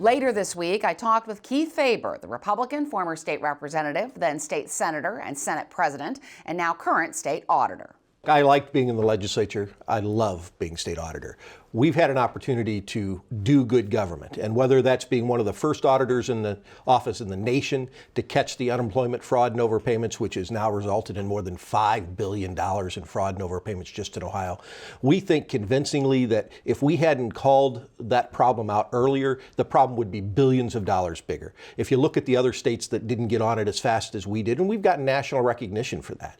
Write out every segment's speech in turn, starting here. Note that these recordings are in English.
Later this week, I talked with Keith Faber, the Republican former state representative, then state senator and Senate president, and now current state auditor. I liked being in the legislature. I love being state auditor. We've had an opportunity to do good government, and whether that's being one of the first auditors in the office in the nation to catch the unemployment fraud and overpayments, which has now resulted in more than $5 billion in fraud and overpayments just in Ohio. We think convincingly that if we hadn't called that problem out earlier, the problem would be billions of dollars bigger. If you look at the other states that didn't get on it as fast as we did, and we've gotten national recognition for that,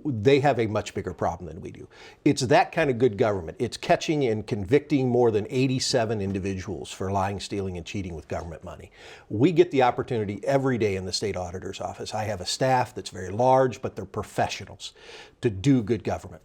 they have a much bigger problem than we do. It's that kind of good government. It's catching and convicting more than 87 individuals for lying, stealing, and cheating with government money. We get the opportunity every day in the state auditor's office. I have a staff that's very large, but they're professionals, to do good government.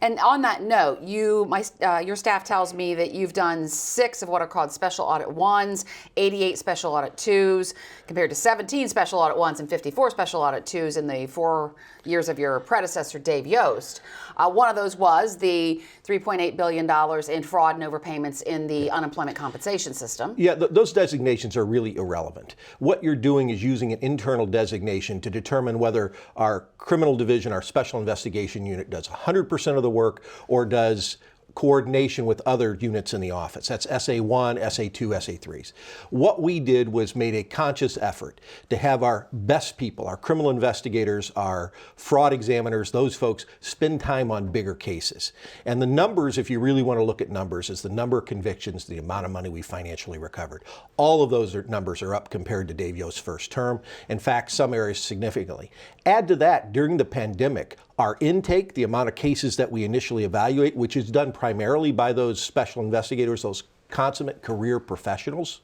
And on that note, your staff tells me that you've done 6 of what are called special audit 1s, 88 special audit 2s, compared to 17 special audit 1s and 54 special audit 2s in the 4 years of your predecessor, Dave Yost. One of those was the $3.8 billion in fraud and overpayments in the unemployment compensation system. Yeah, those designations are really irrelevant. What you're doing is using an internal designation to determine whether our criminal division, our special investigation unit, does 100% of the work or does coordination with other units in the office. That's SA1, SA2, SA3s. What we did was made a conscious effort to have our best people, our criminal investigators, our fraud examiners, those folks spend time on bigger cases. And the numbers, if you really want to look at numbers, is the number of convictions, the amount of money we financially recovered. All of those numbers are up compared to Dave Yost's first term. In fact, some areas significantly. Add to that, during the pandemic, our intake, the amount of cases that we initially evaluate, which is done primarily by those special investigators, those consummate career professionals,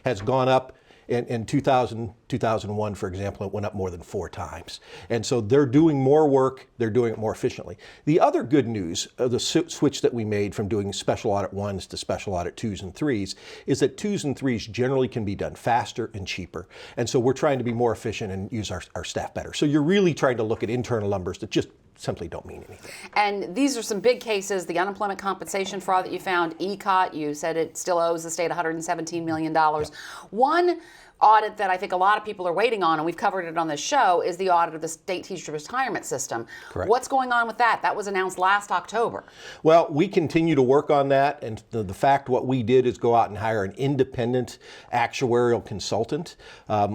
has gone up. In 2000, 2001, for example, it went up more than 4 times. And so they're doing more work, they're doing it more efficiently. The other good news of the switch that we made from doing special audit 1s to special audit 2s and 3s is that 2s and 3s generally can be done faster and cheaper. And so we're trying to be more efficient and use our staff better. So you're really trying to look at internal numbers that just simply don't mean anything. And these are some big cases. The unemployment compensation fraud that you found, ECOT, you said it still owes the state $117 million. Yep. One audit that I think a lot of people are waiting on, and we've covered it on this show, is the audit of the state teacher retirement system. Correct. What's going on with that? That was announced last October. Well, we continue to work on that, and the fact what we did is go out and hire an independent actuarial consultant.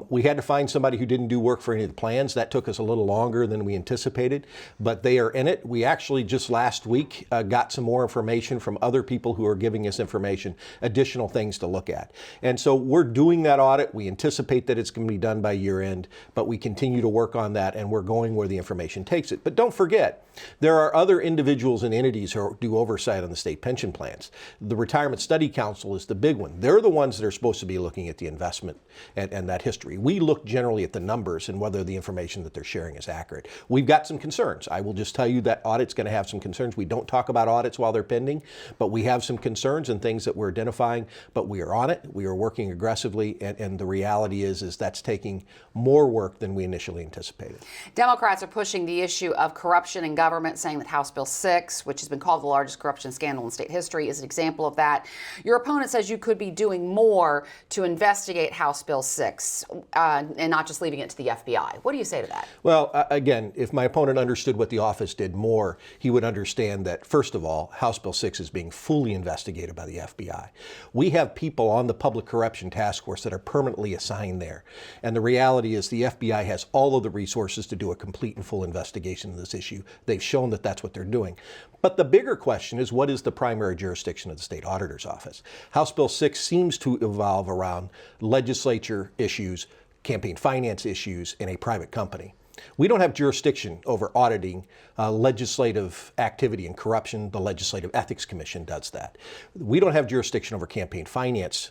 We had to find somebody who didn't do work for any of the plans. That took us a little longer than we anticipated, but they are in it. We actually just last week got some more information from other people who are giving us information, additional things to look at. And so we're doing that audit. We anticipate that it's going to be done by year end, but we continue to work on that, and we're going where the information takes it. But don't forget, there are other individuals and entities who do oversight on the state pension plans. The Retirement Study Council is the big one. They're the ones that are supposed to be looking at the investment and that history. We look generally at the numbers and whether the information that they're sharing is accurate. We've got some concerns. I will just tell you that audit's going to have some concerns. We don't talk about audits while they're pending, but we have some concerns and things that we're identifying, but we are on it. We are working aggressively, and the reality is that's taking more work than we initially anticipated. Democrats are pushing the issue of corruption in government, saying that House Bill 6, which has been called the largest corruption scandal in state history, is an example of that. Your opponent says you could be doing more to investigate House Bill 6 and not just leaving it to the FBI. What do you say to that? Well, again, if my opponent understood what the office did more, he would understand that, first of all, House Bill 6 is being fully investigated by the FBI. We have people on the Public Corruption Task Force that are permanently assigned there. And the reality is the FBI has all of the resources to do a complete and full investigation of this issue. They've shown that that's what they're doing. But the bigger question is, what is the primary jurisdiction of the state auditor's office? House Bill 6 seems to evolve around legislature issues, campaign finance issues, in a private company. We don't have jurisdiction over auditing legislative activity and corruption. The Legislative Ethics Commission does that. We don't have jurisdiction over campaign finance.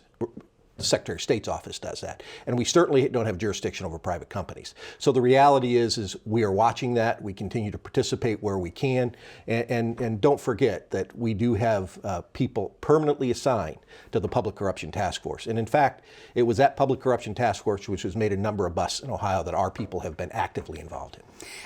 The Secretary of State's office does that. And we certainly don't have jurisdiction over private companies. So the reality is we are watching that. We continue to participate where we can. And don't forget that we do have people permanently assigned to the Public Corruption Task Force. And in fact, it was that Public Corruption Task Force which has made a number of busts in Ohio that our people have been actively involved in.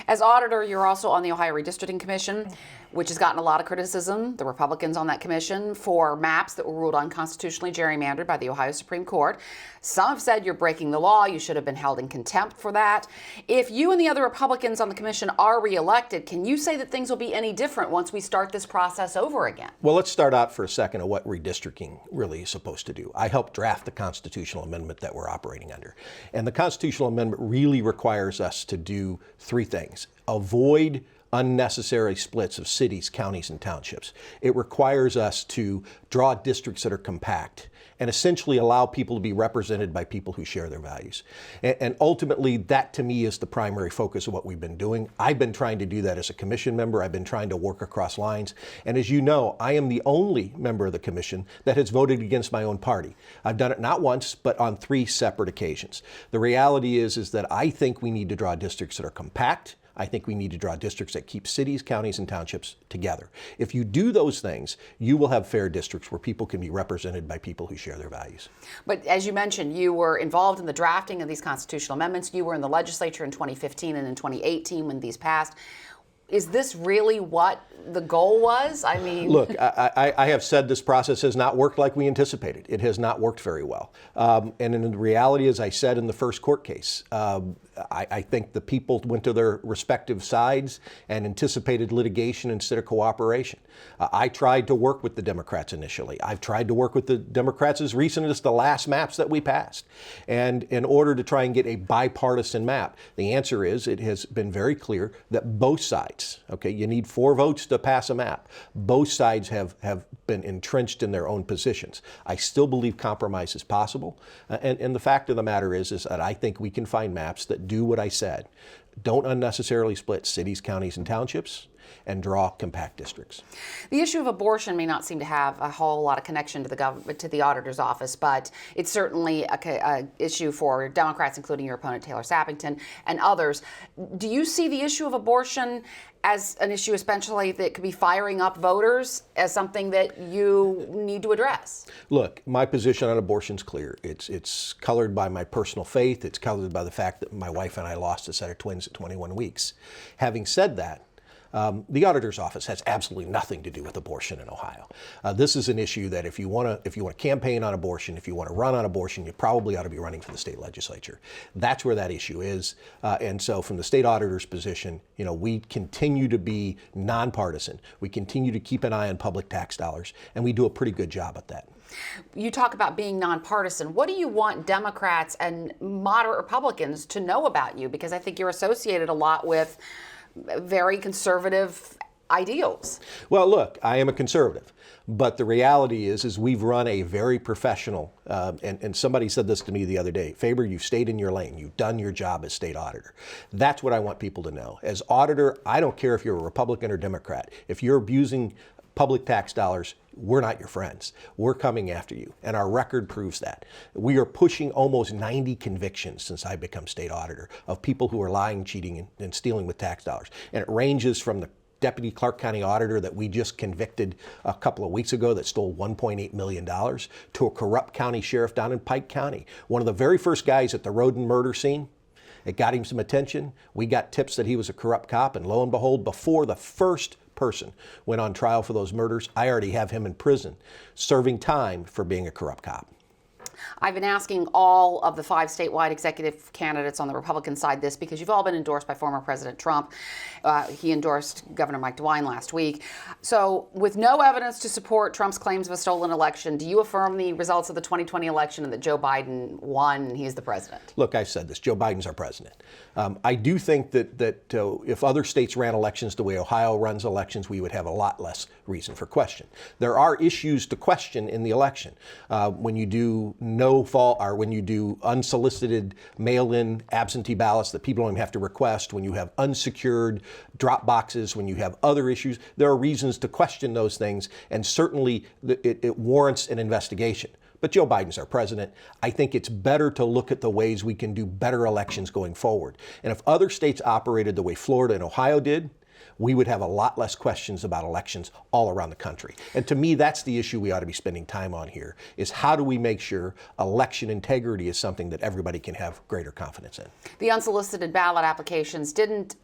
As auditor, you're also on the Ohio Redistricting Commission. which has gotten a lot of criticism, the Republicans on that commission, for maps that were ruled unconstitutionally gerrymandered by the Ohio Supreme Court. Some have said you're breaking the law. You should have been held in contempt for that. If you and the other Republicans on the commission are reelected, can you say that things will be any different once we start this process over again? Well, let's start out for a second of what redistricting really is supposed to do. I helped draft the constitutional amendment that we're operating under. And the constitutional amendment really requires us to do three things. Avoid unnecessary splits of cities, counties, and townships. It requires us to draw districts that are compact and essentially allow people to be represented by people who share their values. And ultimately, that to me is the primary focus of what we've been doing. I've been trying to do that as a commission member. I've been trying to work across lines. And as you know, I am the only member of the commission that has voted against my own party. I've done it not once, but on 3 separate occasions. The reality is that I think we need to draw districts that are compact. I think we need to draw districts that keep cities, counties, and townships together. If you do those things, you will have fair districts where people can be represented by people who share their values. But as you mentioned, you were involved in the drafting of these constitutional amendments. You were in the legislature in 2015 and in 2018 when these passed. Is this really what the goal was? I mean, look, I have said this process has not worked like we anticipated. It has not worked very well. And in the reality, as I said in the first court case, I think the people went to their respective sides and anticipated litigation instead of cooperation. I tried to work with the Democrats initially. I've tried to work with the Democrats as recent as the last maps that we passed. And in order to try and get a bipartisan map, the answer is it has been very clear that both sides, okay, you need 4 votes to pass a map. Both sides have been entrenched in their own positions. I still believe compromise is possible. And the fact of the matter is that I think we can find maps that do what I said. Don't unnecessarily split cities, counties, and townships, and draw compact districts. The issue of abortion may not seem to have a whole lot of connection to the government, to the auditor's office, but it's certainly a issue for Democrats, including your opponent Taylor Sappington and others. Do you see the issue of abortion as an issue, especially that could be firing up voters, as something that you need to address? Look, my position on abortion is clear. It's colored by my personal faith. It's colored by the fact that my wife and I lost a set of twins at 21 weeks. Having said that, the auditor's office has absolutely nothing to do with abortion in Ohio. This is an issue that if you want to campaign on abortion, if you want to run on abortion, you probably ought to be running for the state legislature. That's where that issue is. And so from the state auditor's position, we continue to be nonpartisan. We continue to keep an eye on public tax dollars, and we do a pretty good job at that. You talk about being nonpartisan. What do you want Democrats and moderate Republicans to know about you? Because I think you're associated a lot with very conservative ideals. Well, look, I am a conservative, but the reality is we've run a very professional, and somebody said this to me the other day, Faber, you've stayed in your lane. You've done your job as state auditor. That's what I want people to know. As auditor, I don't care if you're a Republican or Democrat. If you're abusing public tax dollars, we're not your friends. We're coming after you, and our record proves that. We are pushing almost 90 convictions since I become state auditor of people who are lying, cheating, and stealing with tax dollars. And it ranges from the Deputy Clark County Auditor that we just convicted a couple of weeks ago that stole $1.8 million to a corrupt county sheriff down in Pike County. One of the very first guys at the Roden murder scene. It got him some attention. We got tips that he was a corrupt cop, and lo and behold, before the first person went on trial for those murders, I already have him in prison serving time for being a corrupt cop. I've been asking all of the 5 statewide executive candidates on the Republican side this because you've all been endorsed by former President Trump. He endorsed Governor Mike DeWine last week. So with no evidence to support Trump's claims of a stolen election, do you affirm the results of the 2020 election and that Joe Biden won and he's the president? Look, I've said this. Joe Biden's our president. I do think that if other states ran elections the way Ohio runs elections, we would have a lot less reason for question. There are issues to question in the election. When you do no fault, or when you do unsolicited mail-in absentee ballots that people don't even have to request, when you have unsecured drop boxes, when you have other issues, there are reasons to question those things, and certainly it warrants an investigation. But Joe Biden's our president. I think it's better to look at the ways we can do better elections going forward. And if other states operated the way Florida and Ohio did, we would have a lot less questions about elections all around the country. And to me, that's the issue we ought to be spending time on here, is how do we make sure election integrity is something that everybody can have greater confidence in. The unsolicited ballot applications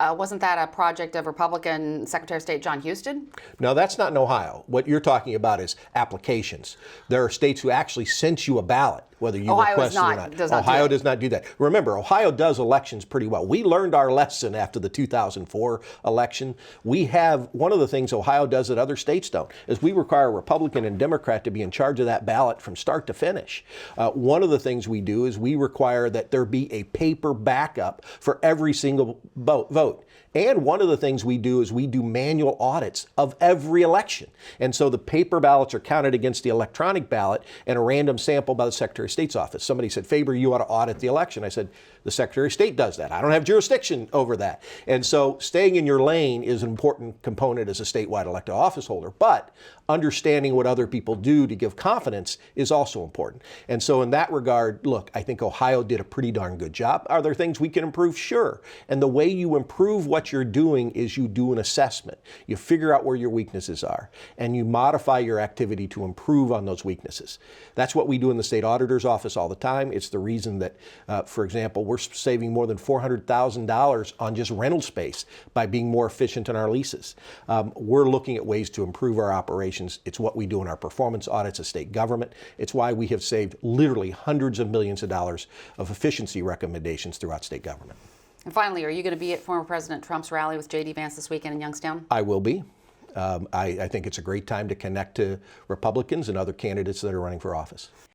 wasn't that a project of Republican Secretary of State John Huston? No, that's not in Ohio. What you're talking about is applications. There are states who actually sent you a ballot, whether you request it or not. Ohio does not do that. Remember, Ohio does elections pretty well. We learned our lesson after the 2004 election. We have, one of the things Ohio does that other states don't, is we require a Republican and Democrat to be in charge of that ballot from start to finish. One of the things we do is we require that there be a paper backup for every single vote. And one of the things we do is we do manual audits of every election. And so the paper ballots are counted against the electronic ballot and a random sample by the Secretary of State's office. Somebody said, Faber, you ought to audit the election. I said, the Secretary of State does that. I don't have jurisdiction over that. And so staying in your lane is an important component as a statewide elected office holder. But understanding what other people do to give confidence is also important. And so in that regard, look, I think Ohio did a pretty darn good job. Are there things we can improve? Sure. And the way you improve what you're doing is you do an assessment. You figure out where your weaknesses are, and you modify your activity to improve on those weaknesses. That's what we do in the state auditor's office all the time. It's the reason that, for example, we're saving more than $400,000 on just rental space by being more efficient in our leases. We're looking at ways to improve our operations. It's what we do in our performance audits of state government. It's why we have saved literally hundreds of millions of dollars of efficiency recommendations throughout state government. And finally, are you going to be at former President Trump's rally with J.D. Vance this weekend in Youngstown? I will be. I think it's a great time to connect to Republicans and other candidates that are running for office.